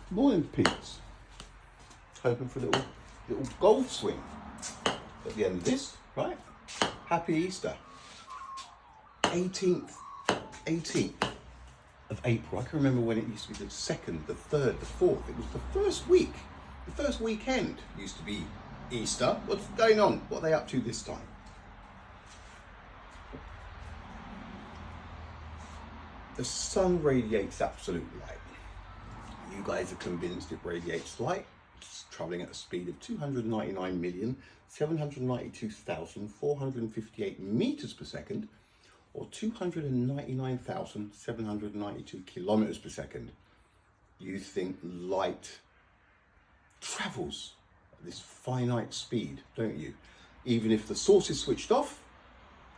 Morning, peeps. Hoping for a little golf swing at the end of this, right? Happy Easter. 18th of April. I can remember when it used to be the 2nd, the 3rd, the 4th. It was the first week, the first weekend used to be Easter. What's going on? What are they up to this time? The sun radiates absolute light. You guys are convinced it radiates light. It's traveling at a speed of 299,792,458 meters per second, or 299,792 kilometers per second. You think light travels at this finite speed, don't you? Even if the source is switched off,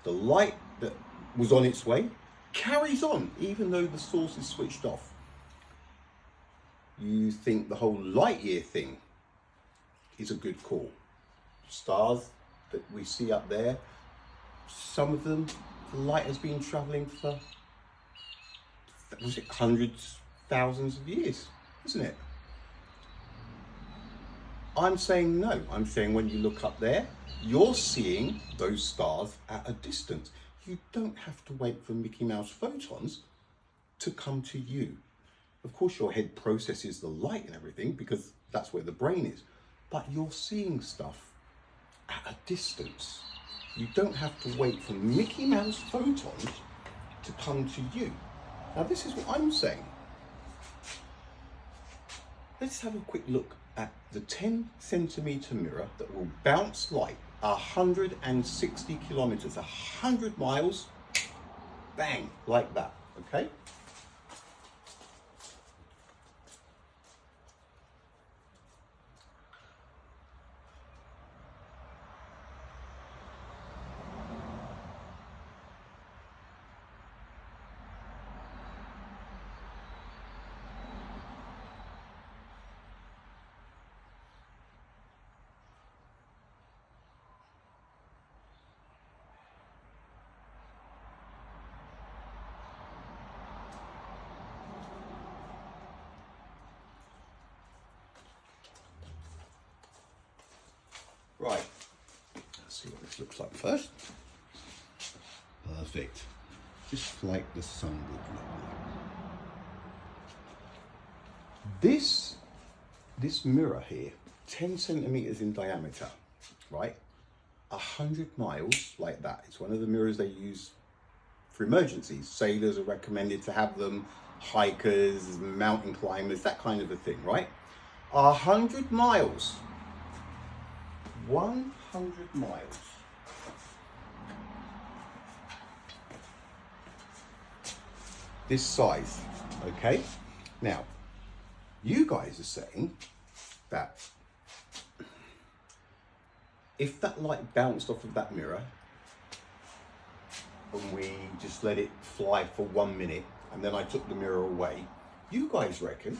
the light that was on its way carries on, even though the source is switched off. You think the whole light year thing is a good call. Stars that we see up there, some of them, the light has been traveling for, was it hundreds, thousands of years, isn't it? I'm saying no. I'm saying when you look up there, you're seeing those stars at a distance. You don't have to wait for Mickey Mouse photons to come to you. Of course, your head processes the light and everything because that's where the brain is, but you're seeing stuff at a distance. You don't have to wait for Mickey Mouse photons to come to you. Now, this is what I'm saying. Let's have a quick look at the 10 centimeter mirror that will bounce light 160 kilometers, 100 miles, bang, like that, okay? Right, let's see what this looks like first. Perfect. Just like the sun would look like. This mirror here, 10 centimeters in diameter, right? 100 miles like that. It's one of the mirrors they use for emergencies. Sailors are recommended to have them, hikers, mountain climbers, that kind of a thing, right? 100 miles. 100 miles. This size, okay? Now, you guys are saying that if that light bounced off of that mirror and we just let it fly for 1 minute and then I took the mirror away, you guys reckon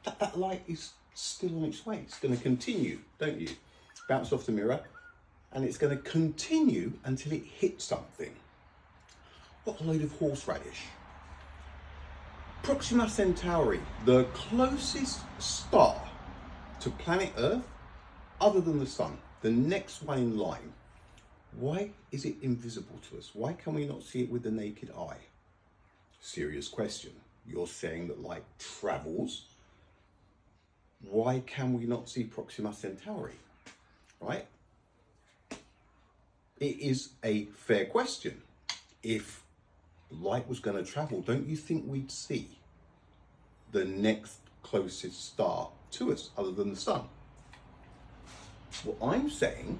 that that light is still on its way. It's going to continue, don't you? Bounce off the mirror and it's going to continue until it hits something. What a load of horseradish. Proxima Centauri, the closest star to planet Earth other than the sun, the next one in line. Why is it invisible to us? Why can we not see it with the naked eye? Serious question. You're saying that light travels. Why can we not see Proxima Centauri? Right? It is a fair question. If light was going to travel, don't you think we'd see the next closest star to us other than the sun? What I'm saying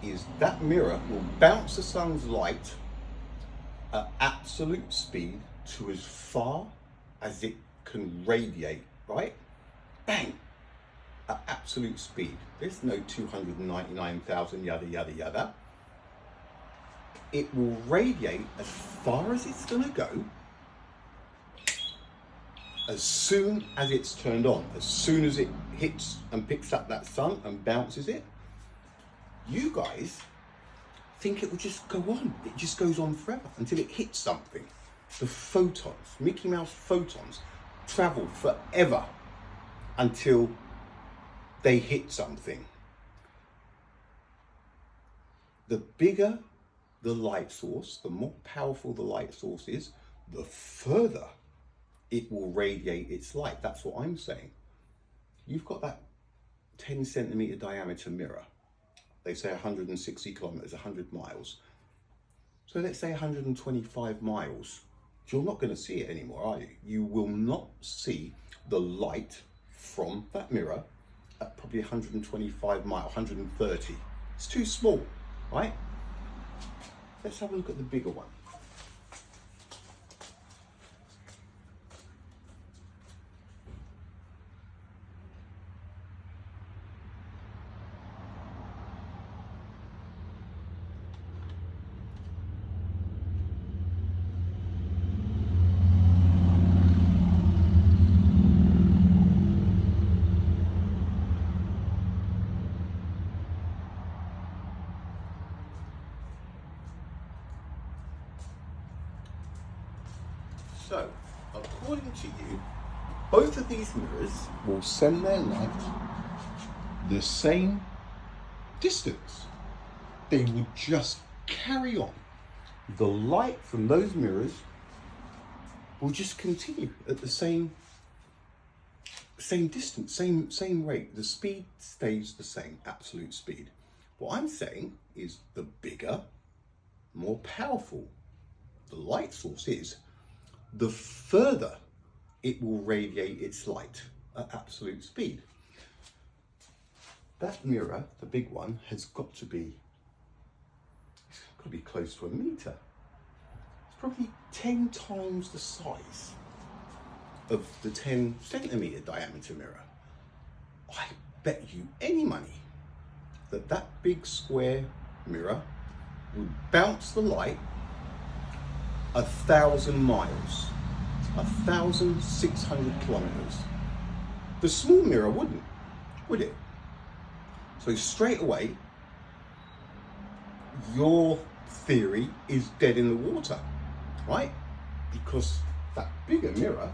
is that mirror will bounce the sun's light at absolute speed to as far as it can radiate, right? Bang! At absolute speed. There's no 299,000 yada yada yada. It will radiate as far as it's going to go as soon as it's turned on, as soon as it hits and picks up that sun and bounces it. You guys think it will just go on. It just goes on forever until it hits something. The photons, Mickey Mouse photons, travel forever until they hit something. The bigger the light source, the more powerful the light source is, the further it will radiate its light. That's what I'm saying. You've got that 10 centimeter diameter mirror. They say 160 kilometers, 100 miles. So let's say 125 miles. You're not going to see it anymore, are you? You will not see the light from that mirror at probably 125 miles, 130. It's too small, right? Let's have a look at the bigger one. So, according to you, both of these mirrors will send their light the same distance. They would just carry on. The light from those mirrors will just continue at the same distance, same rate. The speed stays the same, absolute speed. What I'm saying is the bigger, more powerful the light source is, the further it will radiate its light at absolute speed. That mirror, the big one, has got to be close to a meter. It's probably 10 times the size of the 10 centimeter diameter mirror. I bet you any money that that big square mirror would bounce the light 1,000 miles, 1,600 kilometers. The small mirror wouldn't, would it? So straight away, your theory is dead in the water, right? Because that bigger mirror,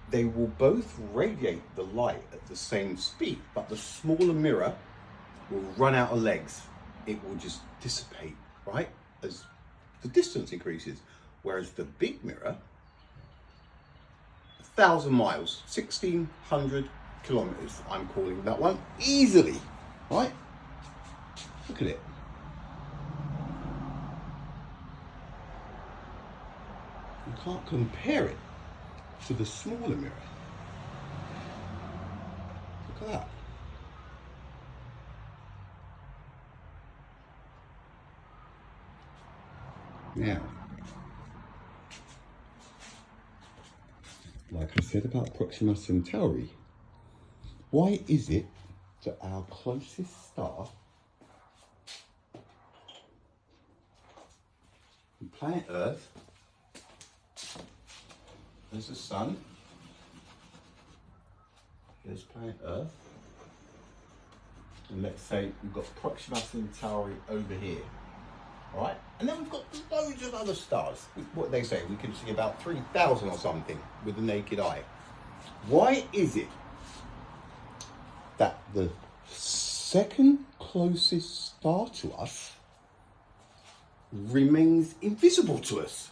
they will both radiate the light at the same speed, but the smaller mirror will run out of legs. It will just dissipate, right? As the distance increases, whereas the big mirror, 1,000 miles, 1,600 kilometers, I'm calling that one, easily, right? Look at it. You can't compare it to the smaller mirror. Look at that. Now, like I said about Proxima Centauri, why is it that our closest star, planet Earth, there's the sun, there's planet Earth, and let's say we've got Proxima Centauri over here. All right, and then we've got loads of other stars. What they say, we can see about 3,000 or something with the naked eye. Why is it that the second closest star to us remains invisible to us?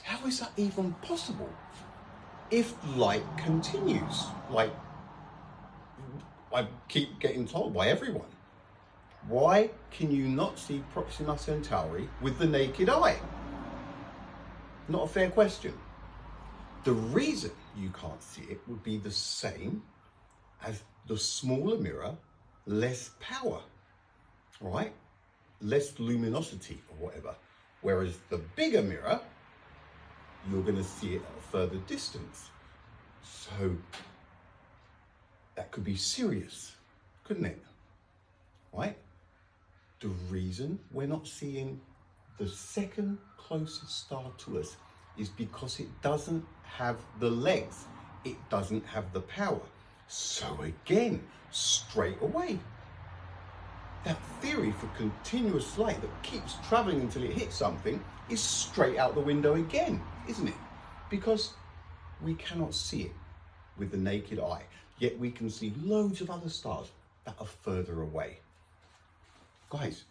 How is that even possible? If light continues, like I keep getting told by everyone. Why can you not see Proxima Centauri with the naked eye? Not a fair question. The reason you can't see it would be the same as the smaller mirror, less power, right? Less luminosity or whatever. Whereas the bigger mirror, you're going to see it at a further distance. So that could be serious, couldn't it? Right? The reason we're not seeing the second closest star to us is because it doesn't have the legs. It doesn't have the power. So again, straight away, that theory for continuous light that keeps traveling until it hits something is straight out the window again, isn't it? Because we cannot see it. with the naked eye, yet we can see loads of other stars that are further away. Guys,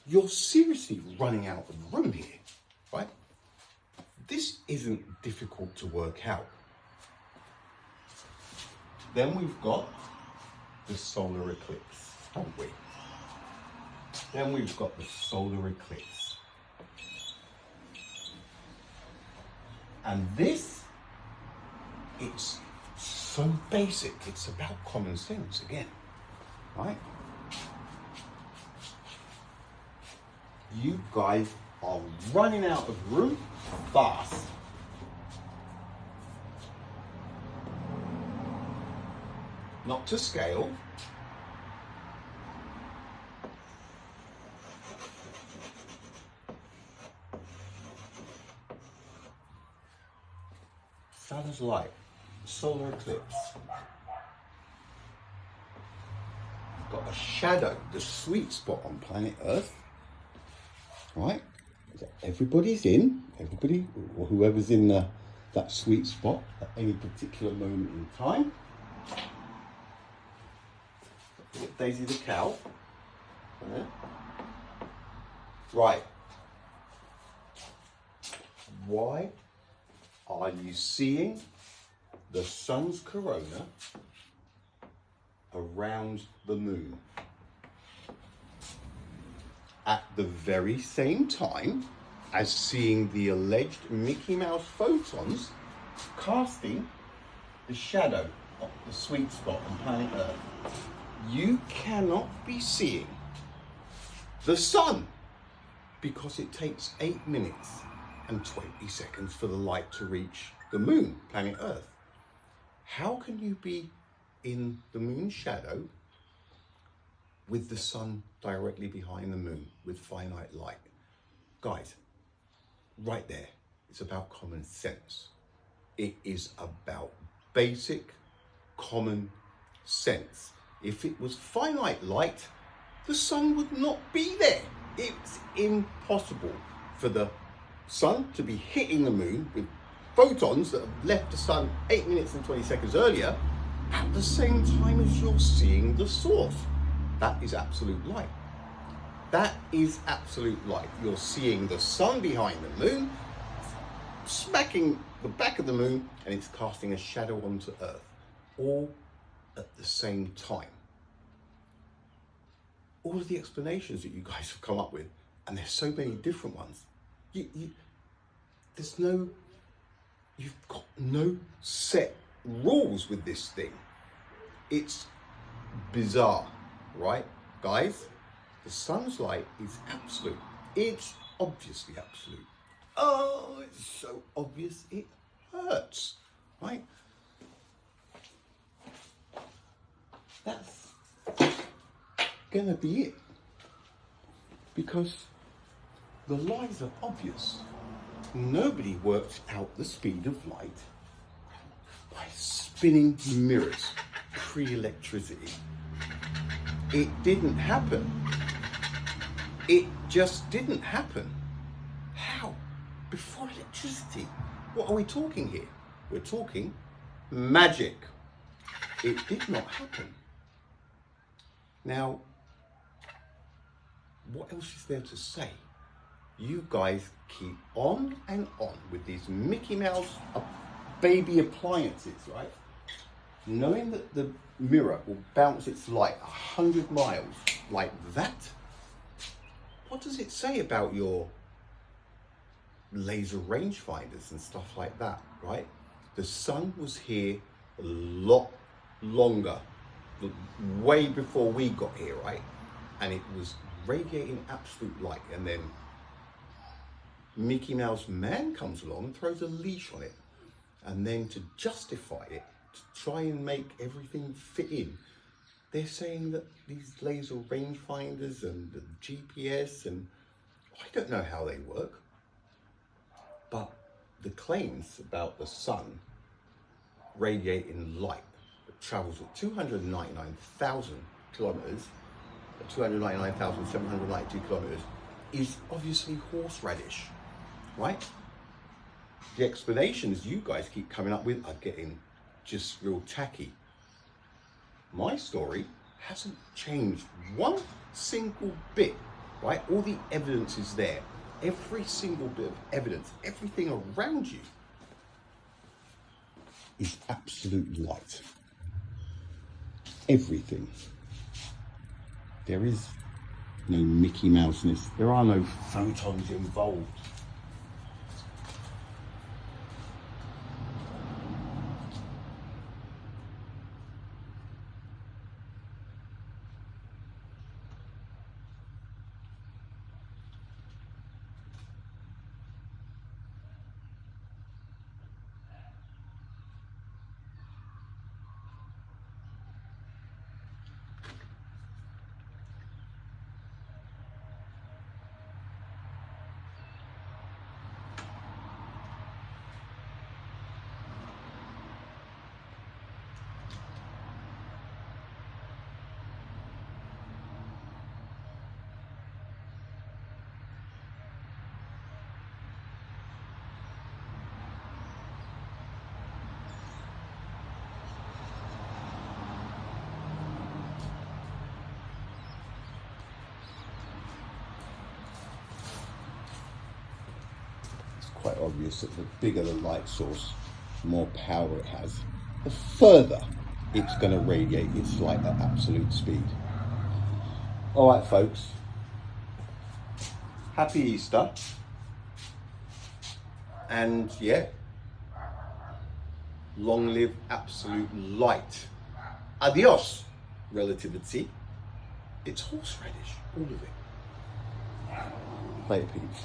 you're seriously running out of room here, right? This isn't difficult to work out. Then we've got the solar eclipse, haven't we? Then we've got the solar eclipse. And this, it's so basic, it's about common sense again, right? You guys are running out of room fast. Not to scale. Sun's light, solar eclipse. You've got a shadow, the sweet spot on planet Earth. Right? Everybody's in, everybody, or whoever's in that sweet spot at any particular moment in time. Daisy the cow. Yeah. Right. Why are you seeing the sun's corona around the moon at the very same time as seeing the alleged Mickey Mouse photons casting the shadow of the sweet spot on planet Earth? You cannot be seeing the sun because it takes 8 minutes and 20 seconds for the light to reach the moon, planet Earth. How can you be in the moon's shadow with the sun directly behind the moon with finite light? Guys, right there, it's about common sense. It is about basic common sense. If it was finite light, the sun would not be there. It's impossible for the sun to be hitting the moon with photons that have left the sun 8 minutes and 20 seconds earlier at the same time as you're seeing the source. That is absolute light. That is absolute light. You're seeing the sun behind the moon, smacking the back of the moon, and it's casting a shadow onto Earth, all at the same time. All of the explanations that you guys have come up with, and there's so many different ones. You've got no set rules with this thing. It's bizarre, right? Guys, the sun's light is absolute. It's obviously absolute. Oh, it's so obvious it hurts, right? That's gonna be it. Because the lies are obvious. Nobody worked out the speed of light by spinning mirrors pre-electricity. It didn't happen. It just didn't happen. How? Before electricity? What are we talking here? We're talking magic. It did not happen. Now, what else is there to say? You guys keep on and on with these Mickey Mouse baby appliances, right? Knowing that the mirror will bounce its light 100 miles like that. What does it say about your laser rangefinders and stuff like that, right? The sun was here a lot longer, way before we got here, right? And it was radiating absolute light, and then Mickey Mouse Man comes along and throws a leash on it, and then to justify it, to try and make everything fit in, they're saying that these laser rangefinders and the GPS, and I don't know how they work, but the claims about the sun radiating light that travels at 299,000 kilometers, 299,792 kilometers, is obviously horseradish, right? The explanations you guys keep coming up with are getting just real tacky. My story hasn't changed one single bit, right? All the evidence is there. Every single bit of evidence, everything around you is absolute light. Everything. There is no Mickey Mouseness. There are no photons involved. Quite obvious that the bigger the light source, the more power it has, the further it's going to radiate its light at absolute speed. All right, folks. Happy Easter. And yeah, long live absolute light. Adios, relativity. It's horseradish, all of it. Play it, peeps.